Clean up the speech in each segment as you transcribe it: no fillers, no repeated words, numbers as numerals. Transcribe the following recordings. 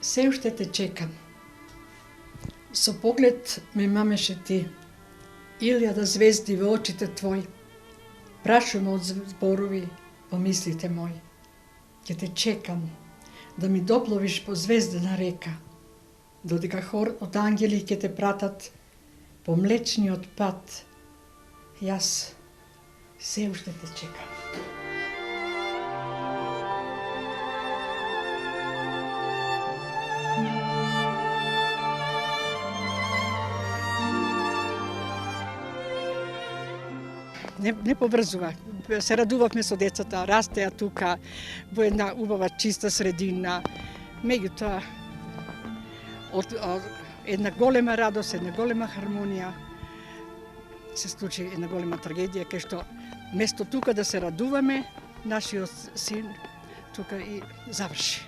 Се уште те чекам. Со поглед ме мамеше ти, илјада звезди во очите твои, прашум од зборови во мислите мои. Ќе те чекам да ми допловиш по звездена река, додека хор од ангели ќе те пратат по млечниот пат. Јас се уште те чекам. Не побрзува. Се радувавме со децата, растеа тука во една убава чиста средина. Меѓутоа, од една голема радост, една голема хармонија, се случи една голема трагедија, кај што место тука да се радуваме, нашиот син тука и заврши.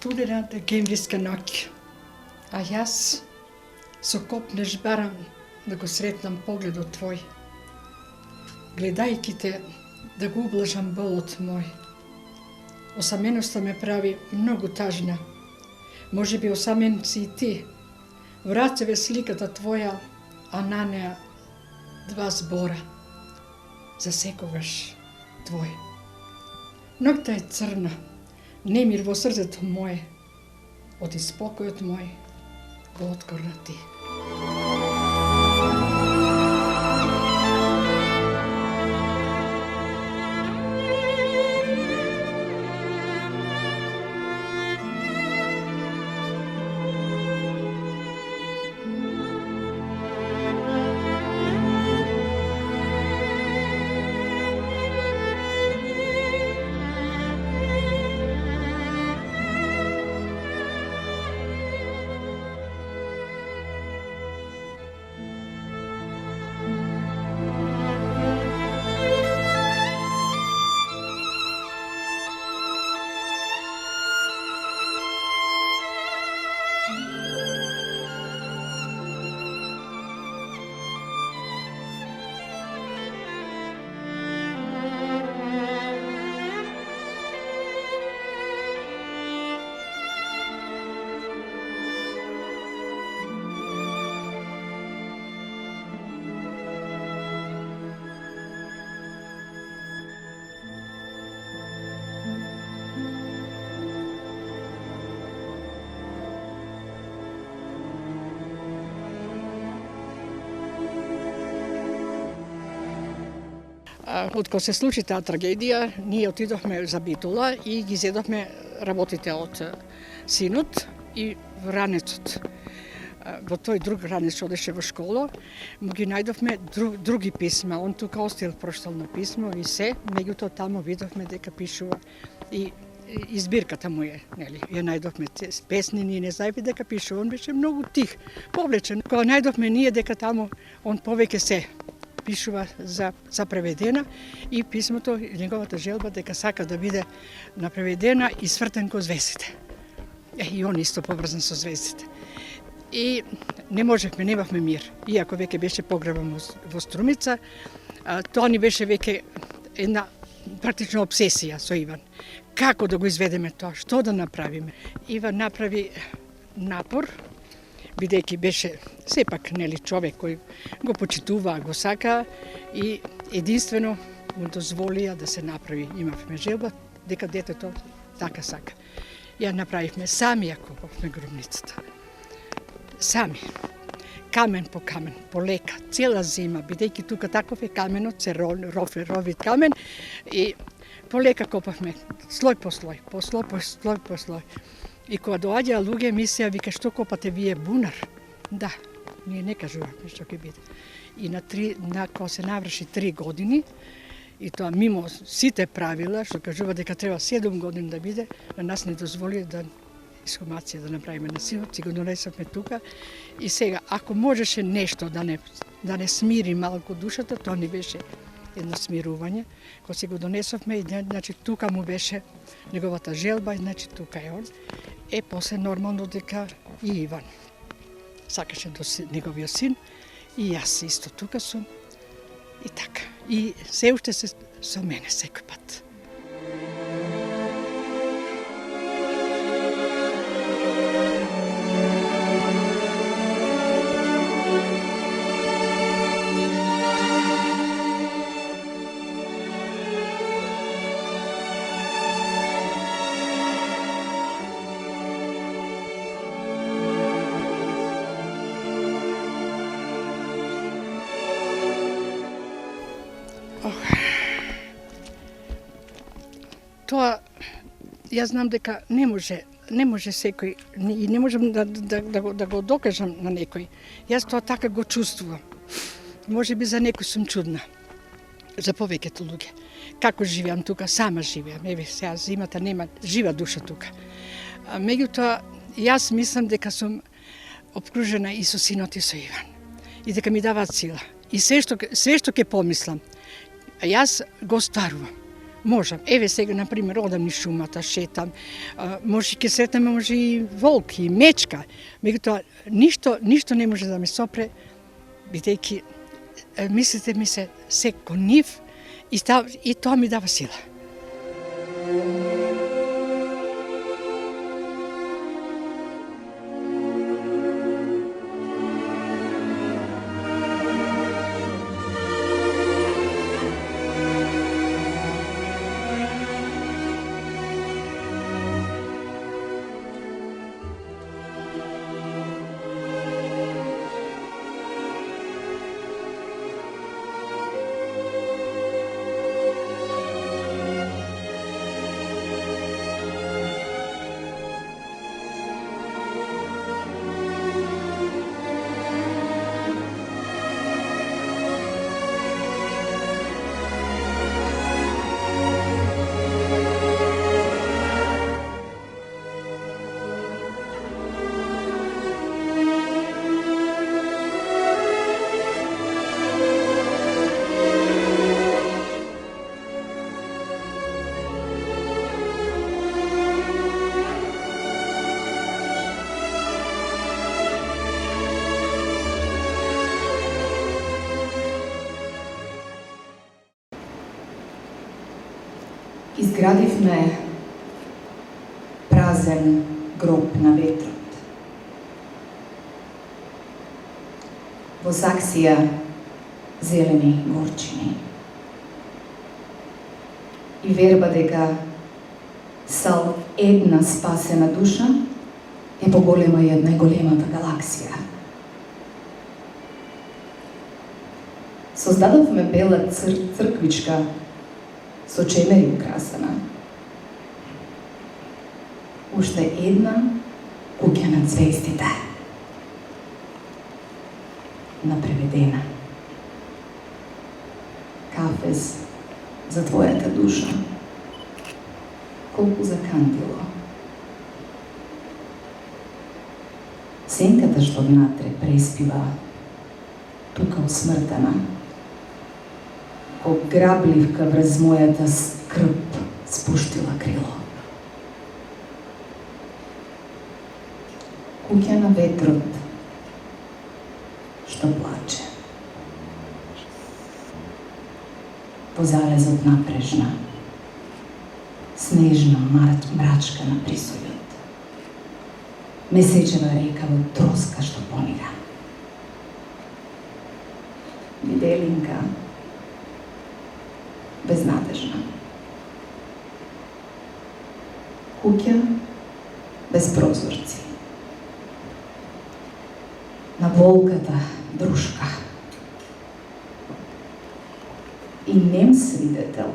Студена декемвриска ноќ, а јас со копнеж барам да го сретнам погледот твој, гледајќи те да го ублажам болот мој. Осаменоста ме прави многу тажна, може би осамен си и ти. В рацеве сликата твоја, а на неа два збора, за секогаш твој. Ноќта е црна, немир во срцето мое, од испокојот мој го откорна ти. Откако се случи таа трагедија, ние отидовме за Битола и ги зедовме работите од синот и ранецот. Во тој друг ранец одеше во школа, му ги најдовме други писма. Он тука оставил проштално писмо и се, меѓутоа таму видовме дека пишува и избирката му е, нели, ја најдовме песни, ние не знаеме дека пишува, он беше многу тих, повлечен. Кога најдовме ние дека таму он повеќе се пишува за преведена и писмото, неговата желба дека сака да биде напреведена и свртен ко звездите. И он исто поврзан со звездите. И не можевме, немавме мир. Иако веќе беше погребан во Струмица, тоа ни беше веќе една практично обсесија со Иван. Како да го изведеме тоа, што да направиме? Иван направи напор, бидејќи беше сепак нели човек кој го почитува, го сака и единствено му дозволија да се направи. Имавме желба дека детето така сака. Ја направивме сами ја копавме гробницата. Сами. камен по камен, полека, цела зима, бидејќи тука таков е каменот, се ровит камен и полека копавме, слој по слој, по слој. И кога доаѓаа луѓе, мислеа, вика, што копате вие бунар? Да, ние не кажувавме што ќе биде. И кога се наврши 3 години, и тоа мимо сите правила, што кажува дека треба 7 години да биде, на нас не дозволи да ексхумација да направиме на синот, си го донесовме тука. И сега, ако можеше нешто да не смири малку душата, тоа ни беше едно смирување. Кога си го донесовме, значи тука му беше неговата желба, значи тука е он. После нормално дека и Иван сакаше до неговиот син, и јас исто тука сум. И така. И се уште се со мене секој пат. Тоа, јас знам дека не може секој, и не можам да го докажам на некој. Јас тоа така го чувствувам. Може би за некој сум чудна, за повеќето луѓе. Како живеам тука, сама живеам. Еве, сега зимата нема жива душа тука. Меѓутоа, јас мислам дека сум обкружена и со синот и со Иван. И дека ми даваат сила. И све што ќе помислам, јас го старувам. Можам. Еве сега, например, одам низ шумата, шетам. Може ќе сретнеме, може и волк, и мечка. Меѓутоа, ништо не може да ме сопре, бидејќи мислите ми се кон нив и тоа ми дава сила. Изградивме празен гроб на ветрот. Во саксија зелени горчини. И верба дека сал една спасена душа е поголема и една големата галаксија. Создадовме бела црквичка со чемери украсена. Уште една куќа на звездите. Напреведена. Кафез за твојата душа. Колку закантило. Сенката што внатре преспива, тука усмртена. Ко грабливка врз мојата скрб спуштила крило. Куќа на ветрот што плаче. По залезот напрежна, снежна мрачка на присојот. Месечева река во троска што понира. Виделинка безнадежна. Куќа без прозорци. На волката дружка. И нем свидетел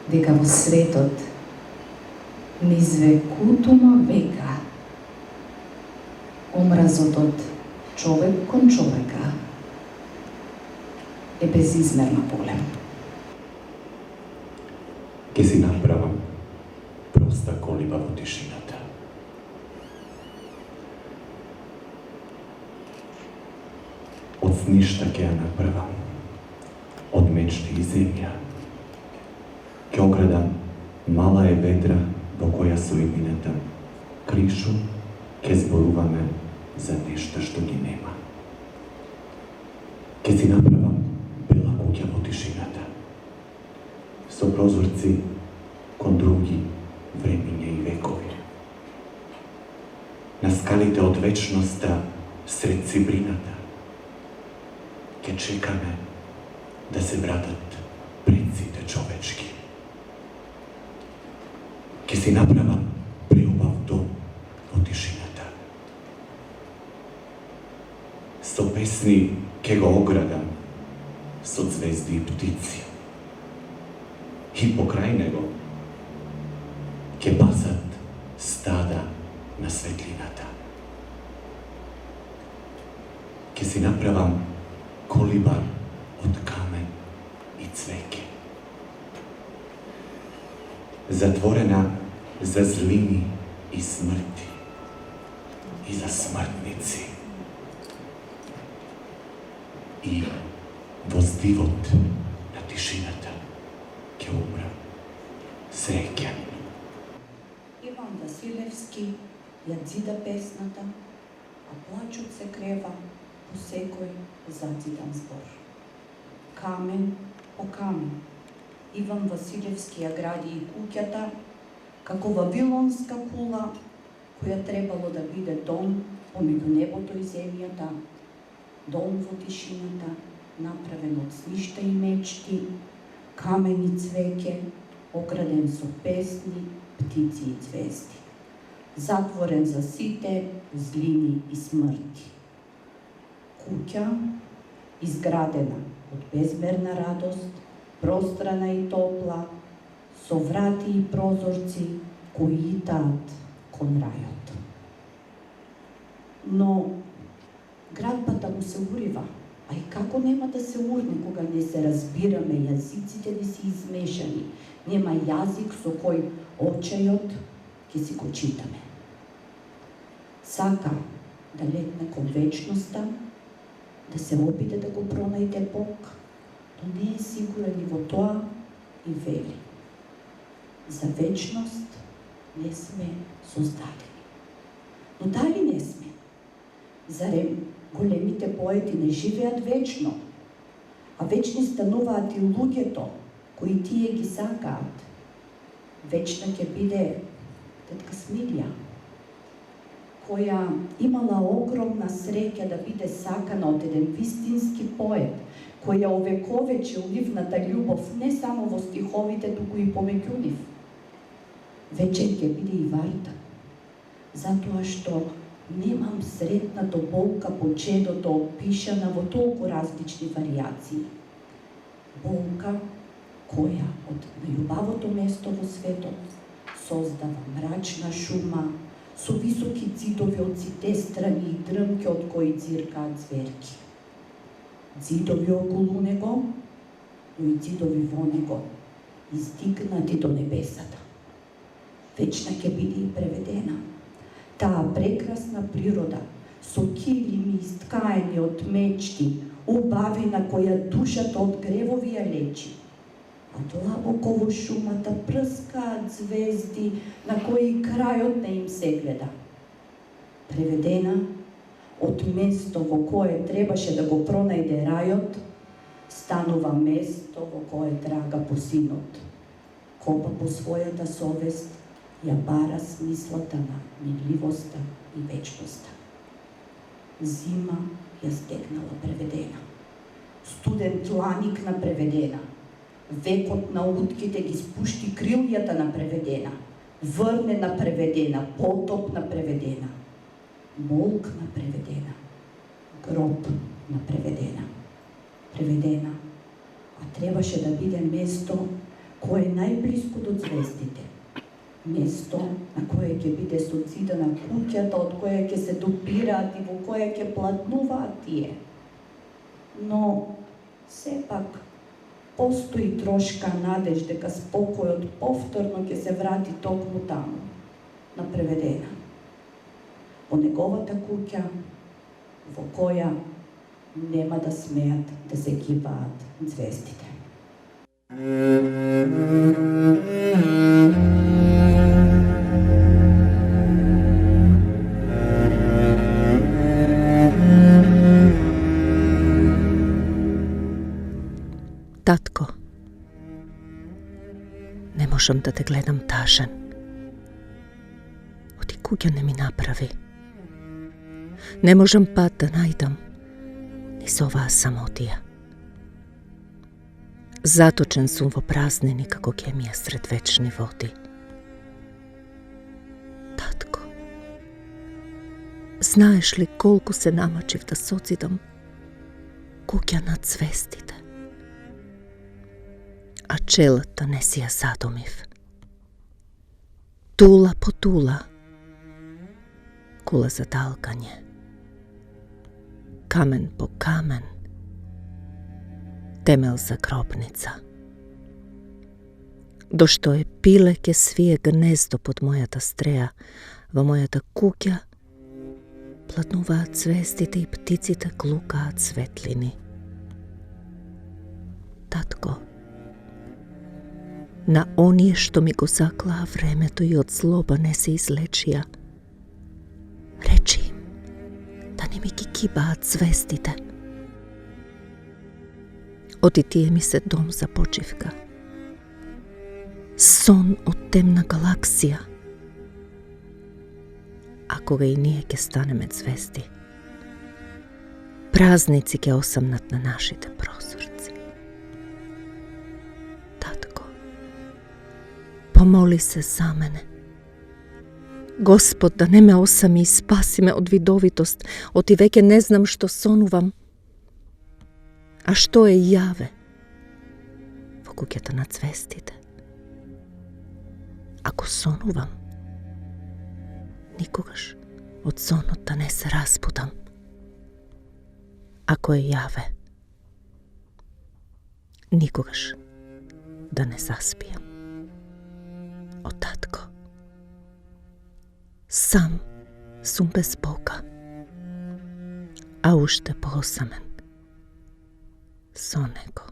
дека во светот низ векутума века омразот од човек кон човека е безизмерно голем. Ке си направам проста колиба во тишината. Од ништа ќе ја направам, од мечти и земја. Ке оградам мала е ведра во која со имината Кришу ке зборуваме за нешта што ги нема. Ке си направам бела куќа во тишината, со прозорци кон други времиња и векови. На скалите од вечноста сред цибрината ке чекаме да се вратат предците човечки. Ке си направам преубав дом во тишината. Со песни ке го оградам со звезди и птици. И покрај него ке пасат стада на светлината. Ке си направам колиба од камен и цвеќе, затворена за злини и смрти и за смртници. И во здивот на тишината ќе умрам среќен. Иван Василевски ја дзида песната, а плачот се крева по секој зацидан збор. Камен по камен, Иван Василевски ја гради и куќата како вавилонска кула, која требало да биде дом помеѓу небото и земјата, дом во тишината, направен од сништа и мечти, камен и цвеќе, ограден со песни, птици и звезди, затворен за сите злини и смрти. Куќа, изградена од безмерна радост, пространа и топла, со врати и прозорци кои итаат кон рајот. Но градбата му се урива, а и како нема да се урне кога не се разбираме, јазиците не си измешани, нема јазик со кој очајот ќе си го читаме. Сака да летне кон вечноста, да се обиде да го пронајде Бог, но не е сигурен и во тоа и вели: за вечност не сме создадени. Но дали не сме? Зарем големите поети не живеат вечно, а вечни стануваат и луѓето кои тие ги сакаат. Вечна ќе биде тетка Смилја, која имала огромна среќа да биде сакана од еден вистински поет, која овековечил нивната љубов не само во стиховите, туку и помеѓу нив. Вечен ќе биде и Варта, затоа што немам сретнато болка по чедото опишана во толку различни варијации. Болка која од најубавото место во светот создава мрачна шума со високи ѕидови од сите страни и дрмки од кои ѕиркаат зверки. Ѕидови околу него, но и ѕидови во него, издигнати до небесата. Вечна ќе биде и преведена. Таа прекрасна природа, со килими искаени од мечти, убавина која душата од гревови ја лечи. А длабоко во шумата прскаат звезди на кои крајот не им се гледа. Преведена, од место во кое требаше да го пронајде рајот, станува место во кое трага по синот. Копа по својата совест, ја бара смислата на минливоста и вечноста. Зима ја стекнала преведена. Студен тланик на преведена. Векот на утките ги спушти крилјата на преведена. Врне на преведена, потоп на преведена. Молк на преведена. гроб на Преведена. Преведена, а требаше да биде место кое е најблиско до звездите. Место на кое ќе биде созидана куќата, од кое ќе се допираат и во кое ќе платнуваат тие. Но сепак постои трошка надеж дека спокојот повторно ќе се врати токму таму, на Преведена. Во неговата куќа, во која нема да смеат да се кипаат звездите. Татко, не можам да те гледам тажен. Оти куќа не ми направи. Не можам пат да најдам низ оваа самотија. Заточен сум во празнини како кемија сред вечни води. Татко, знаеш ли колку се намачив да созидам куќа над звездите? А челата не си ја задумив. Тула по тула, кула за талкање, камен по камен, темел за гробница. Дошто е пиле ке свие гнездо под мојата стреја, во мојата куќа платнуваат звездите и птиците клукаат светлини. Татко, на оние што ми го заклаа времето и од злоба не се излечија, речи им да не ми ги кибаат звездите. Оти тие ми се дом за почивка. Сон од темна галаксија. А кога и ние ќе станеме звезди, празници ќе осамнат на нашите прозорци. Татко, помоли се за мене. Господ да не ме осами и спаси ме од видовитост, оти веќе не знам што сонувам, а што е јаве во куќата на звездите. Ако сонувам, никогаш од сонот да не се разбудам. Ако е јаве, никогаш да не заспијам. О, татко, сам сум без Бога, а уште поосамен со него.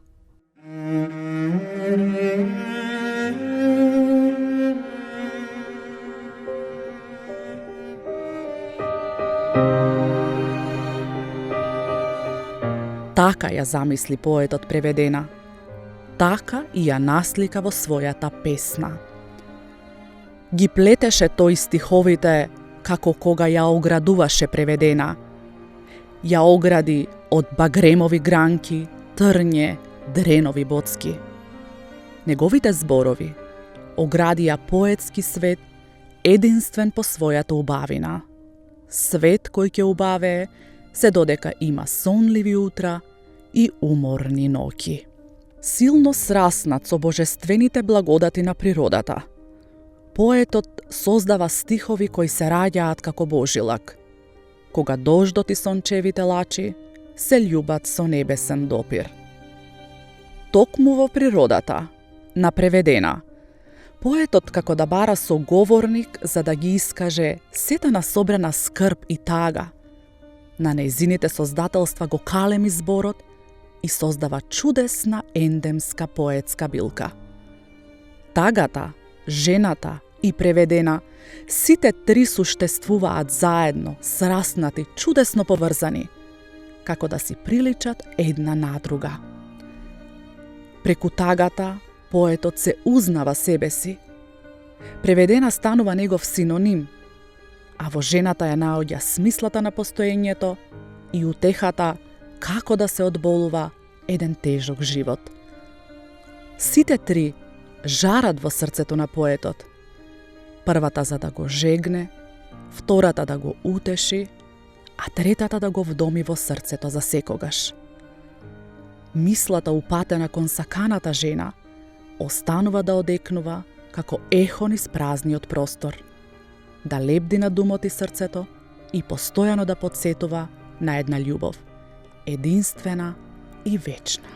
Така ја замисли поетот Преведена. Така и ја наслика во својата песна. Ги плетеше тој стиховите како кога ја оградуваше Преведена. Ја огради од багремови гранки, трње, дренови боцки. Неговите зборови оградија поетски свет, единствен по својата убавина. Свет кој ќе убавее се додека има сонливи утра и уморни ноќи. Силно сраснат со божествените благодати на природата, поетот создава стихови кои се раѓаат како божилак. Кога дождот и сончевите лачи се љубат со небесен допир. Токму во природата, на Преведена, поетот како да бара соговорник за да ги искаже сета насобрана скрб и тага. На нејзините создателства го калеми зборот и создава чудесна ендемска поетска билка. Тагата, жената и Преведена, сите три суштествуваат заедно, сраснати, чудесно поврзани, како да си приличат една на друга. Преку тагата, поетот се узнава себе си. Преведена станува негов синоним, а во жената ја наоѓа смислата на постоењето и утехата како да се одболува еден тежок живот. Сите три жарат во срцето на поетот. Првата за да го жегне, втората да го утеши, а третата да го вдоми во срцето за секогаш. Мислата упатена кон саканата жена останува да одекнува како ехо низ празниот простор, да лебди над умот и срцето и постојано да подсетува на една љубов, единствена и вечна.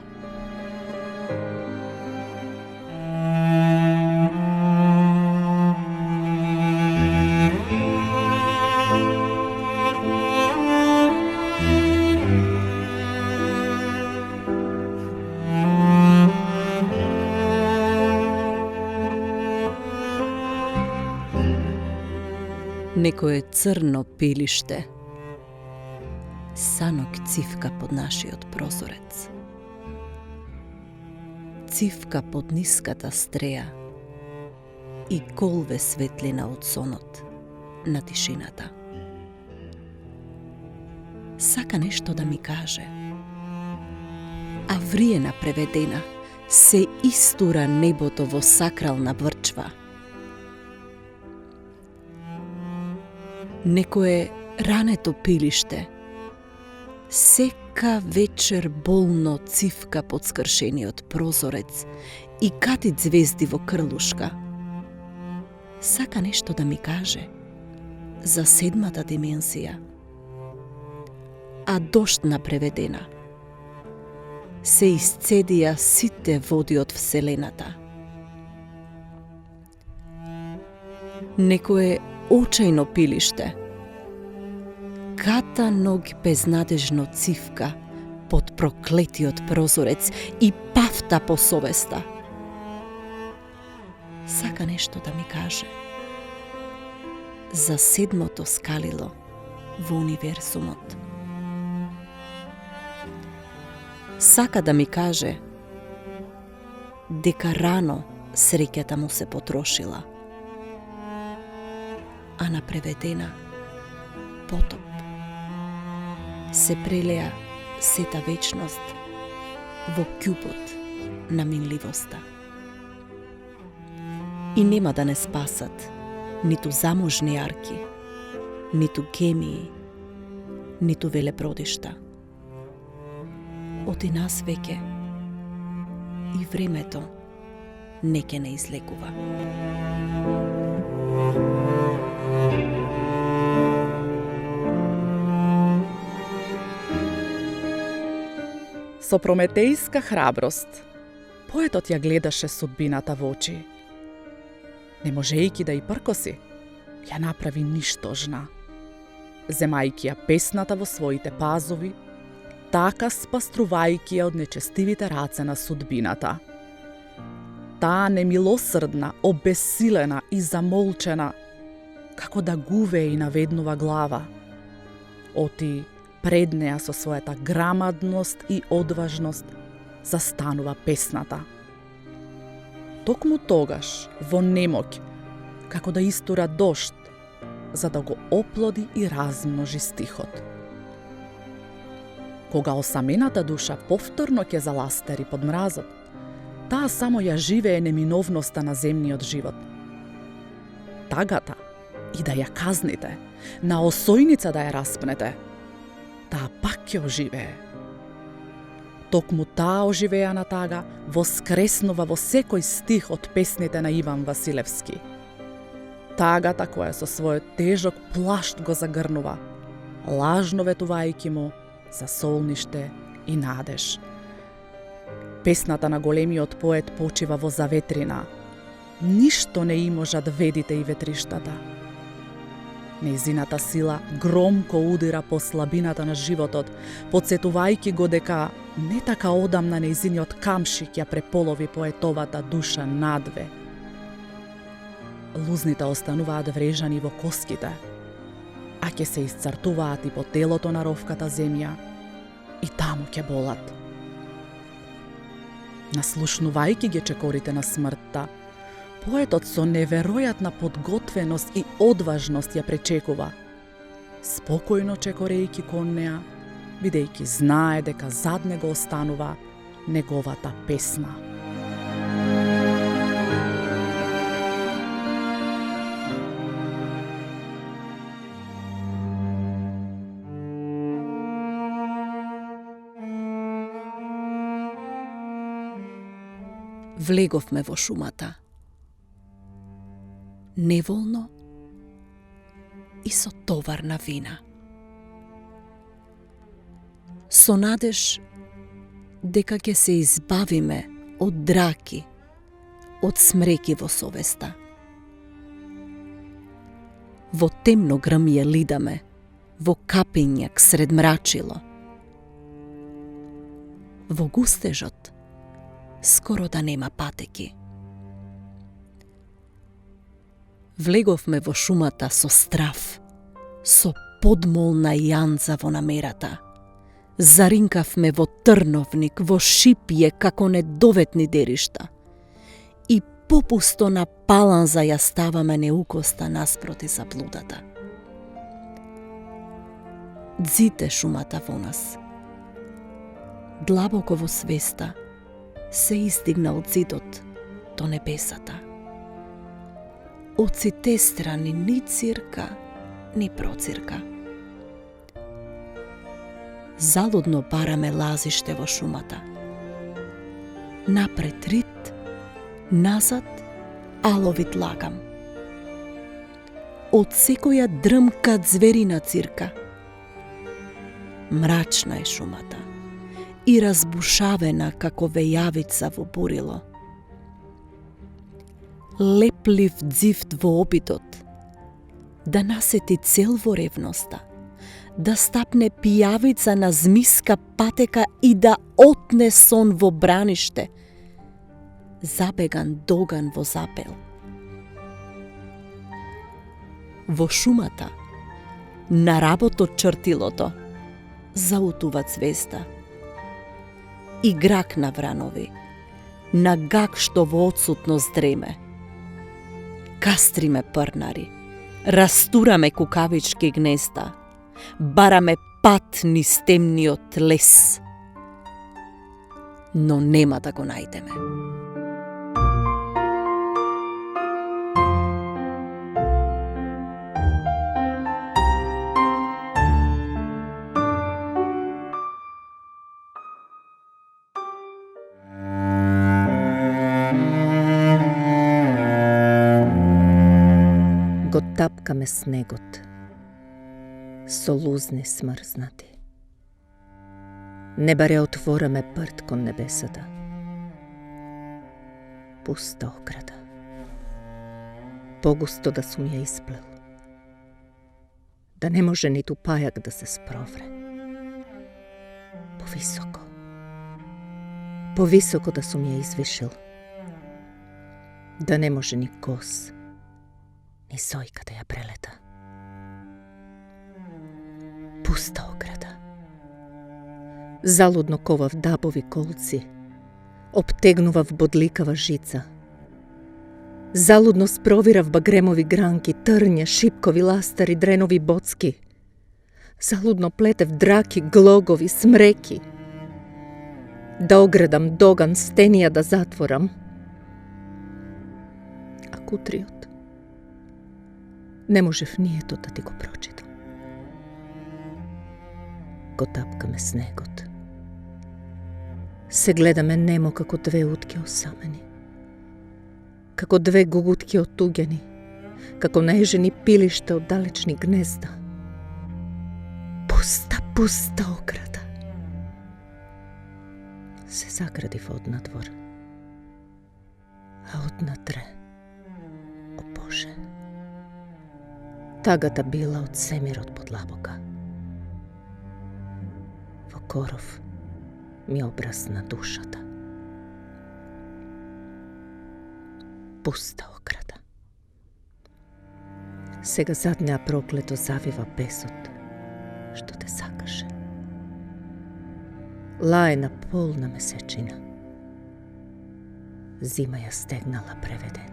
Некое црно пилиште, санок цивка под нашиот прозорец. Цивка под ниската стреја и колве светлина од сонот на тишината. Сака нешто да ми каже, а вриена преведена се истура небото во сакрална врчва. Некое рането пилиште сека вечер болно цивка под скршениот прозорец и кати звезди во крлушка. Сака нешто да ми каже за седмата дименсија, а доштна преведена се исцедија сите води од вселената. Некое очајно пилиште ката ног безнадежно цивка под проклетиот прозорец и пафта по совеста. Сака нешто да ми каже за седмото скалило во универзумот. Сака да ми каже дека рано среќата му се потрошила, а на преведена потоп се прелеа сета вечност во ќупот на минливоста. И нема да не спасат ниту заможни арки, ниту гемии, ниту велепродишта. Оти нас веќе и времето не ќе не излекува. Со прометејска храброст, поетот ја гледаше судбината во очи. Не можејќи да ја пркоси, ја направи ништожна. Земајќи ја песната во своите пазови, така спаструвајќи ја од нечестивите раце на судбината. Таа немилосрдна, обесилена и замолчена, како да гуве и наведнува глава. Оти пред неа со својата грамадност и одважност застанува песната. Токму тогаш, во немоќ, како да истура дожд, за да го оплоди и размножи стихот. Кога осамената душа повторно ќе заластери под мразот, таа само ја живее неминовноста на земниот живот. Тагата и да ја казните, на осојница да ја распнете, таа пак ќе оживее. Токму таа оживеана тага воскреснува во секој стих од песните на Иван Василевски. Тагата која со својот тежок плашт го загрнува, лажно ветувајќи му за солниште и надеж. Песната на големиот поет почива во заветрина. Ништо не и можат ведите и ветриштата. Нејзината сила громко удира по слабината на животот, подсетувајќи го дека не така одамна нејзиниот камшик ја преполови поетовата душа надве. Лузните остануваат врежани во коските, а ќе се исцртуваат и по телото на ровката земја, и таму ќе болат. Наслушнувајќи ги чекорите на смртта, поетот со неверојатна подготвеност и одважност ја пречекува, спокојно чекорејќи кон неа, бидејќи знае дека зад него останува неговата песна. Влеговме во шумата. Неволно и со товар на вина. Со надеж дека ќе се избавиме од драки, од смреки во совеста. Во темно грмје лидаме, во капињак сред мрачило. Во густежот скоро да нема патеки. Влеговме во шумата со страв, со подмолна јанца во намерата. Заринкавме во трновник, во шипје како недоветни деришта. И попусто на паланза ја ставаме неукоста наспроти заблудата. Дзите шумата во нас. Длабоко во свеста се издигна од зидот до небесата. Од сите страни ни цирка, ни процирка. Залудно бараме лазиште во шумата. Напред рит, назад аловит лагам. Од секоја дрмка зверина цирка. Мрачна е шумата и разбушавена како вејавица во бурило. Леплив дзивт во обидот, да насети цел во ревноста, да стапне пијавица на змиска патека и да отне сон во браниште, забеган доган во запел. Во шумата, на работот чртилото, заутува цвеста. И грак на вранови, на гак што во одсутност дреме. Кастриме прнари, растураме кукавички гнезда, бараме пат низ темниот лес, но нема да го најдеме. Го тапкаме снегот, со лузни смрзнати. Не баре отвораме прт кон небесата. Пуста ограда. Погусто да сум ја исплел. Да не може ниту пајак да се спровре. Повисоко. Повисоко да сум ја извишил. Да не може ни кос, ни сојка да ја прелета. Пуста ограда. Залудно ковав дабови колци, обтегнував бодликава жица. Залудно спровирав багремови гранки, трње, шипкови ластари, дренови боцки. Залудно плетев драки, глогови, смреки. Да оградам доган, стенија да затворам. А кутриот не можев нието да ти го прочитам. Го тапкаме снегот. Се гледаме немо како две утки осамени. Како две гугутки отуѓени. Како наежени пилишта од далечни гнезда. Пуста, пуста ограда. Се заградив однадвор. А однатре, о Боже, тагата била од семирот подлабока. Во коров ми обрасна душата. Пуста ограда. Сега задња проклето завива бесот, што те сакаше. Лаена полна месечина. Зима ја стегнала преведена.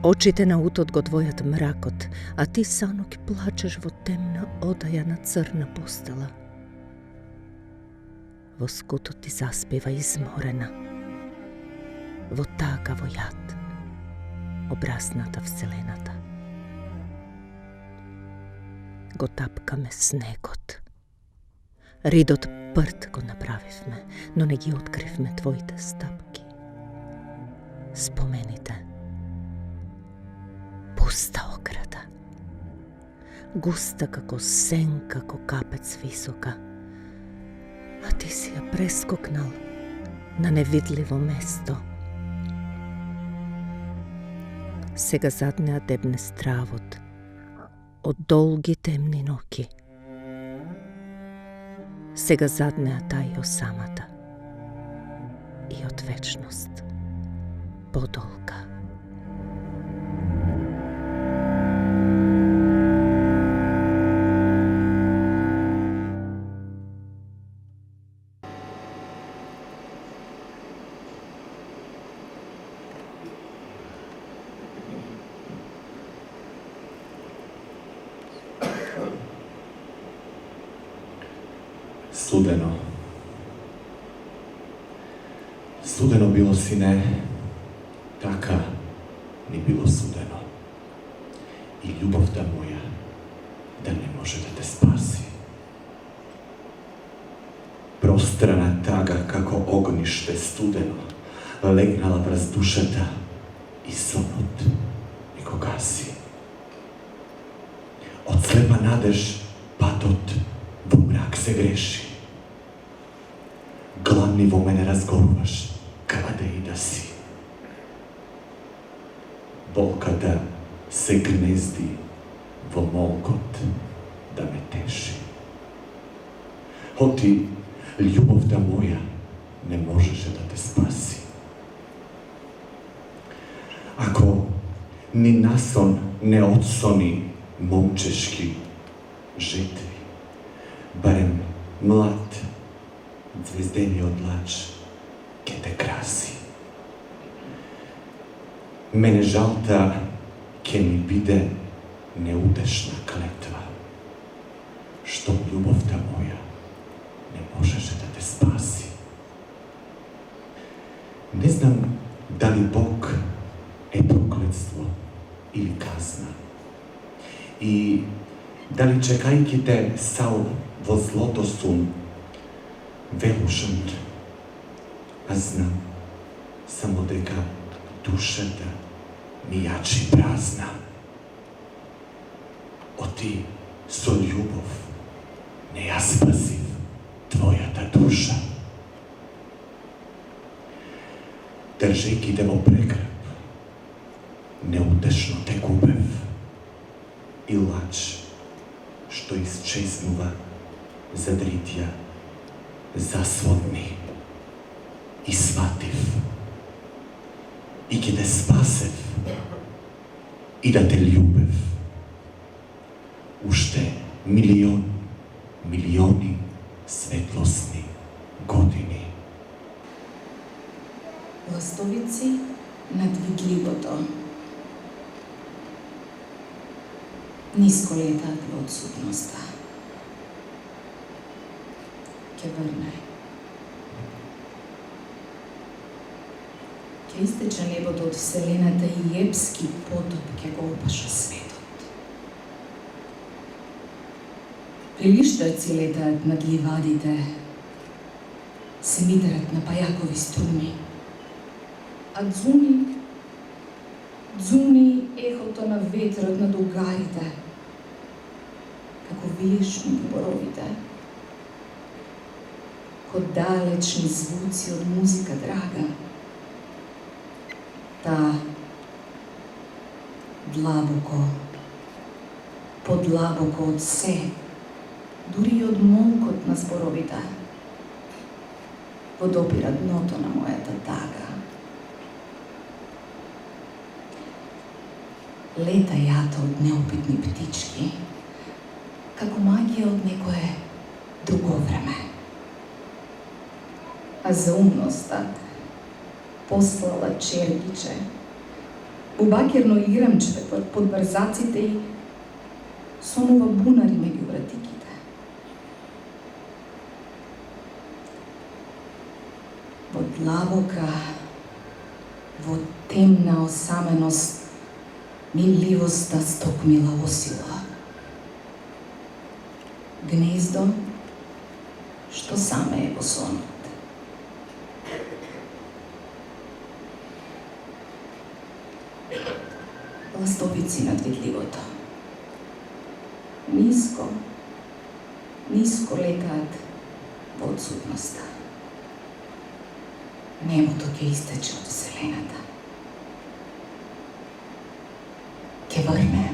Очите на утот го двојат мракот, а ти санок плачеш во темна одаја на црна постела. Во скутот ти заспива изморена. Во тага во јад, обрасната вселената. Го тапкаме снегот. Ридот прт го направивме, но не ги откривме твоите стъпки. Спомените. Пуста ограда. Густа како сен, како капец висока. А ти си ја прескокнал на невидливо место. Сега зад неа дебне стравот од долги темни ноки. Сега зад неа таи осамата и од вечност подолга. Студено. Студено било, сине, така ни било студено. И љубовта моја да не може да те спаси. Пространа тага како огниште студено легнала врз душата и сонот ми го гаси. Од слепа надеж патот во мрак се греши. Гладни во мене разгоруваш, каде и да си. Болката се гнезди во молкот да ме теши. Оти, љубовта моја не можеше да те спаси. Ако ни насон не отсони момчешки жетви, барем млад, звездениот лач ке те краси. Мене жалта ке ми биде неутешна клетва, што љубовта моја не можеше да те спаси. Не знам дали Бог е проклетство или казна. И дали чекајќи те Саул во злото сум, велушен, а знам само дека душата ми јачи празна. Оти со љубов не ја спасив твојата душа. Држејќи те во прегреб, неутешно те губев и лач што исчезнува задритја засводни и сватив и ќе те спасев и да те љубев уште милиони светлосни години. Ластовици над видливото. Ниско летаат во отсутноста. Ке врне. Ке истече небото од вселената и епски потоп ке го опаша светот. Прилиштарци летаат над ливадите, се митерат на пајакови струни, а дзуни ехото на ветрот над угарите, како вилишни боровите, ко далечни звуци од музика драга. Та длабоко, подлабоко од се, дури и од молкот на зборовите, подопира дното на мојата тага. Лета јата од неопитни птички, како магија од некое друго време. А за умноста послала чергиче, бубакерно играмче под брзаците и сонува бунари меѓу вратиките. Во длабока, во темна осаменост, милливоста стокмила осила. Гнездо, што што саме е во сонот. Ластовици над видливото. Ниско, ниско летаат во отсутноста. Небото ќе истече од вселената. Ќе врне.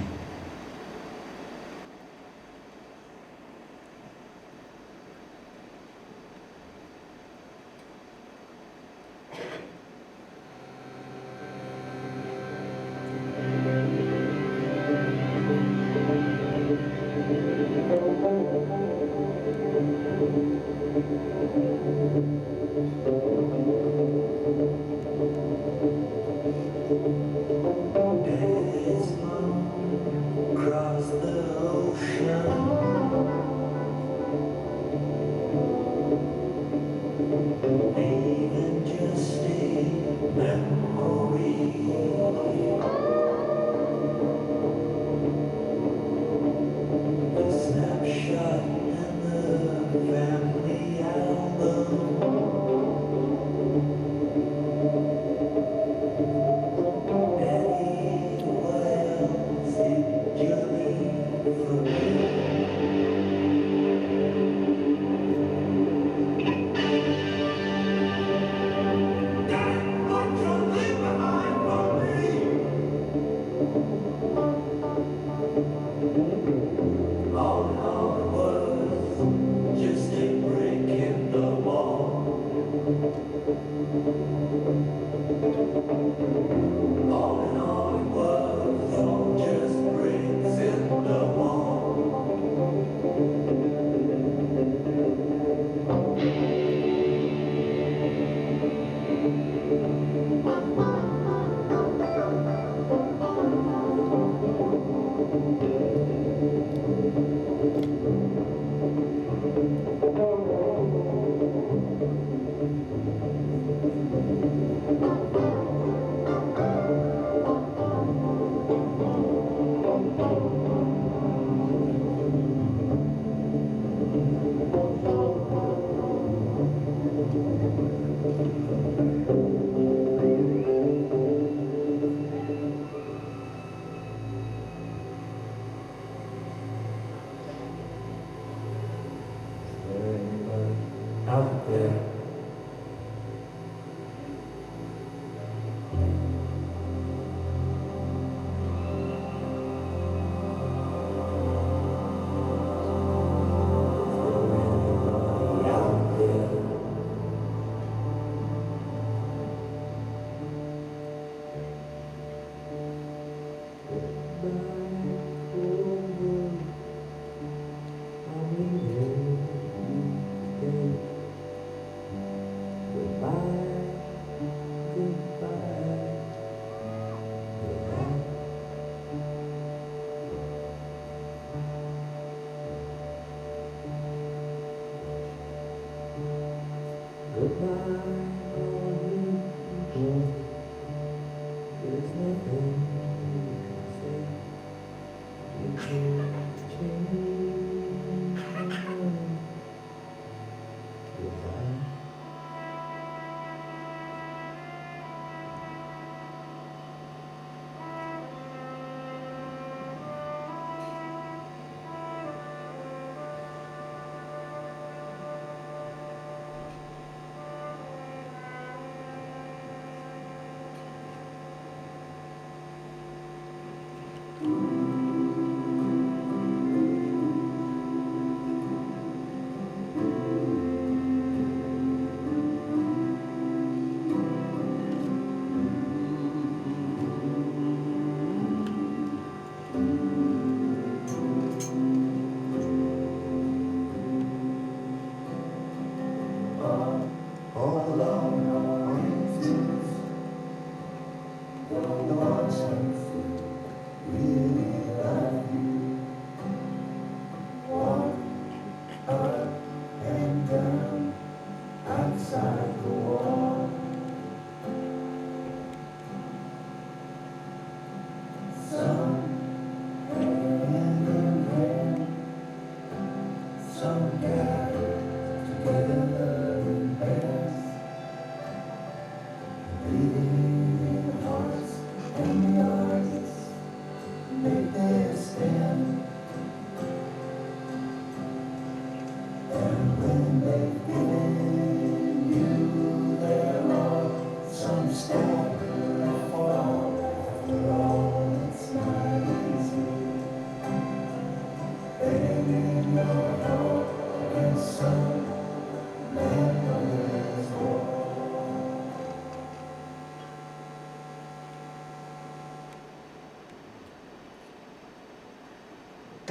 Together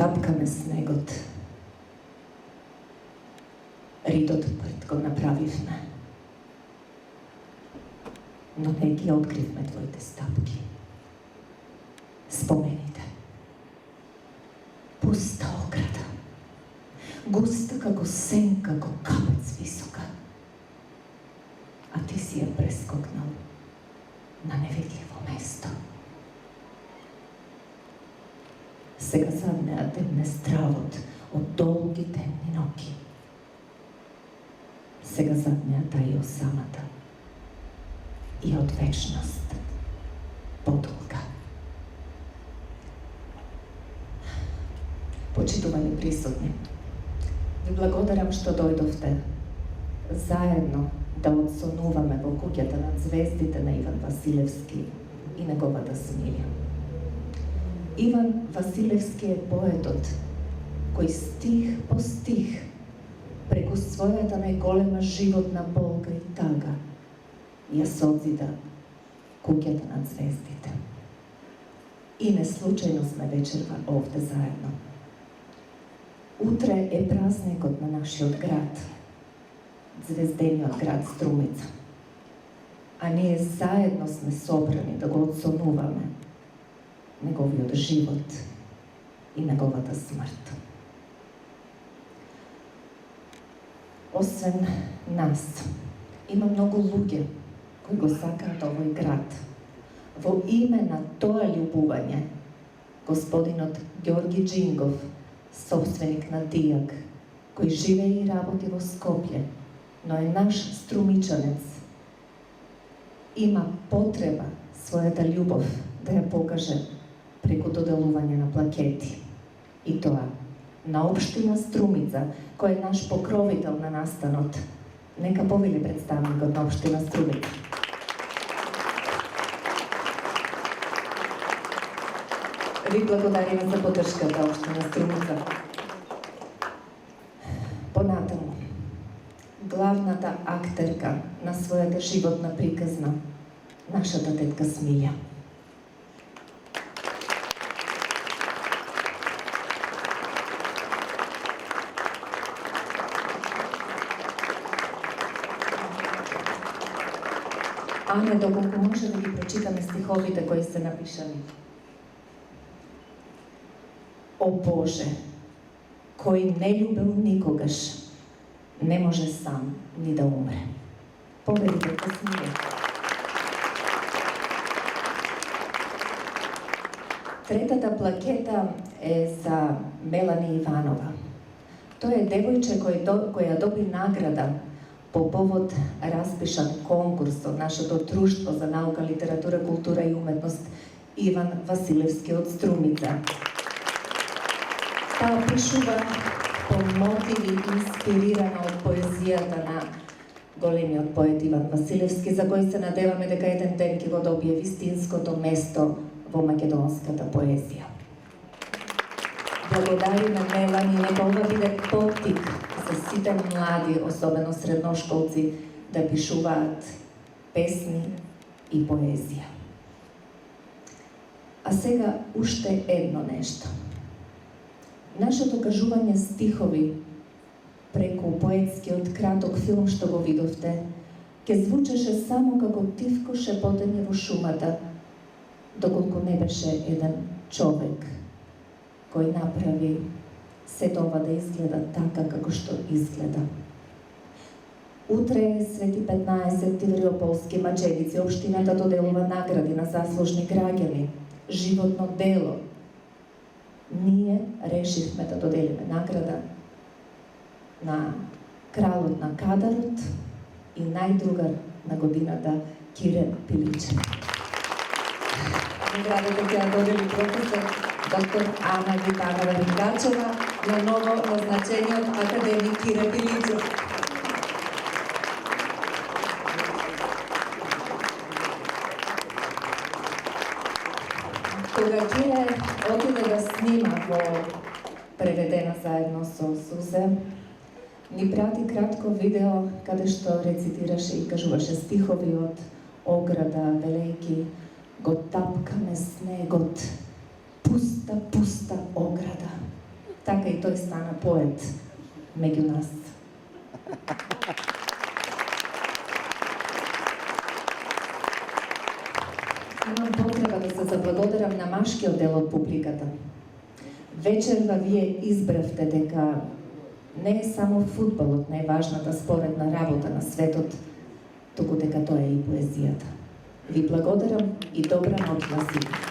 тапкаме снегот. Ритот пред го направивме. Но не ги откривме твоите стапки. Спомените. Пуста ограда. Густа како сен, како капец висока. А ти си ја прескокнал на невидливо место. Сега заднеа темне стравот од долги темни ноги. Сега заднеа и осамата и од вечност подолга. Почитувани присутни, ви благодарам што дојдовте заедно да одсонуваме во куќата над звездите на Иван Василевски и неговата смилја. Иван Василевски е поетот кој стих по стих преку својата најголема животна болка и тага ја созида куќата над звездите. И не случајно сме вечерва овде заедно. Утре е празникот на нашиот град, звездениот град Струмица. А ние заедно сме собрани да го одсонуваме неговиот живот и неговата смрт. Освен нас, има многу луѓе кои го сакаат овој град. Во име на тоа љубување, господинот Ѓорги Џингов, собственик на Дијак, кој живее и работи во Скопје, но е наш струмичанец, има потреба својата љубов да ја покаже преку доделување на плакети. И тоа на општина Струмица, кој е наш покровител на настанот. Нека повели представникот на општина Струмица. Ви благодариме за поддршката, општина Струмица. Понатаму, главната актерка на својата животна приказна, нашата тетка Смилја. Ане, доколку може да ги прочитаме стиховите кои се напишани. О Боже, кој не љубел никогаш, не може сам ни да умре. Поведите Смилја. Третата плакета е за Мелани Иванова. Тој е девојче која доби награда по повод распишан конкурс од нашето Друштво за наука, литература, култура и уметност Иван Василевски од Струмица. Таа пишува по мотиви инспирирана од поезијата на големиот поет Иван Василевски, за кој се надеваме дека еден ден ќе го добие вистинското место во македонската поезија. Благодариме Мелани, нека ова биде поттик за сите млади, особено средношколци, да пишуваат песни и поезија. А сега уште едно нешто. Нашето кажување стихови преку поетскиот краток филм што го видовте, ќе звучеше само како тивко шепотење во шумата, доколку не беше еден човек кој направи сето ова да изгледа така како што изгледа. Утре е Свети 15 Тивриополски маченици, општината доделува награди на заслужни граѓани, животно дело. Ние решивме да доделиме награда на кралот на кадарот и најдругар на годината Кире Пиличев. Наградата ќе ја додели професор доктор Ана Витанова Рингачева на ново назначениот академик Кире Пиличев. Кога Кире отиде да снима во Преведена заедно со Сузе, ни прати кратко видео каде што рецитираше и кажуваше стихови од ограда, велејки: го тапкаме снегот, пуста, пуста ограда, така и тој стана поет меѓу нас. Имам потреба да се заблагодарам на машкиот дел од публиката. Вечерва вие избравте дека не е само фудбалот најважната споредна работа на светот, туку дека тоа е и поезијата. Ви благодарам и добра ноќ на сите.